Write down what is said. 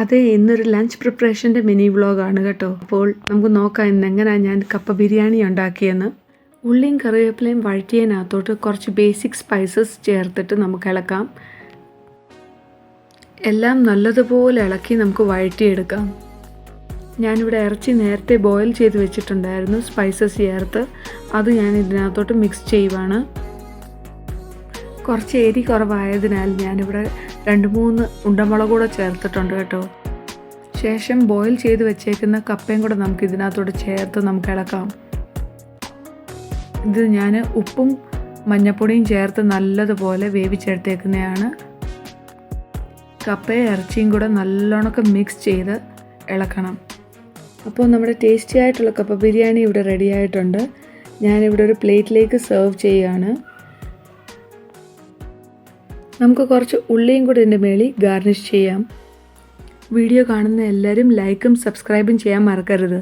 അതെ, ഇന്നൊരു lunch പ്രിപ്പറേഷൻ്റെ mini വ്ളോഗാണ് കേട്ടോ. അപ്പോൾ നമുക്ക് നോക്കാം ഇന്ന് എങ്ങനെയാണ് ഞാൻ കപ്പ ബിരിയാണി ഉണ്ടാക്കിയെന്ന്. ഉള്ളിയും കറിവേപ്പിലയും വഴറ്റിയതിനകത്തോട്ട് കുറച്ച് ബേസിക് സ്പൈസസ് ചേർത്തിട്ട് നമുക്ക് ഇളക്കാം. എല്ലാം നല്ലതുപോലെ ഇളക്കി നമുക്ക് വഴറ്റിയെടുക്കാം. ഞാനിവിടെ ഇറച്ചി നേരത്തെ ബോയിൽ ചെയ്ത് വെച്ചിട്ടുണ്ടായിരുന്നു, സ്പൈസസ് ചേർത്ത്. അത് ഞാൻ ഇതിനകത്തോട്ട് മിക്സ് ചെയ്യുവാണ്. കുറച്ച് എരി കുറവായതിനാൽ ഞാനിവിടെ 2-3 ഉണ്ടമുളക് കൂടെ ചേർത്തിട്ടുണ്ട് കേട്ടോ. ശേഷം ബോയിൽ ചെയ്ത് വെച്ചേക്കുന്ന കപ്പയും കൂടെ നമുക്ക് ഇതിനകത്തോട്ട് ചേർത്ത് നമുക്ക് ഇളക്കാം. ഇത് ഞാൻ ഉപ്പും മഞ്ഞൾപ്പൊടിയും ചേർത്ത് നല്ലതുപോലെ വേവിച്ചെടുത്തേക്കുന്നതാണ്. കപ്പയും ഇറച്ചിയും കൂടെ നല്ലോണമൊക്കെ മിക്സ് ചെയ്ത് ഇളക്കണം. അപ്പോൾ നമ്മുടെ ടേസ്റ്റി ആയിട്ടുള്ള കപ്പ ബിരിയാണി ഇവിടെ റെഡി ആയിട്ടുണ്ട്. ഞാനിവിടെ ഒരു പ്ലേറ്റിലേക്ക് സെർവ് ചെയ്യുകയാണ്. നമുക്ക് കുറച്ച് ഉള്ളിയും കൂടി ഇതിൻ്റെ മേളിൽ ഗാർണിഷ് ചെയ്യാം. വീഡിയോ കാണുന്ന എല്ലാവരും ലൈക്കും സബ്സ്ക്രൈബും ചെയ്യാൻ മറക്കരുത്.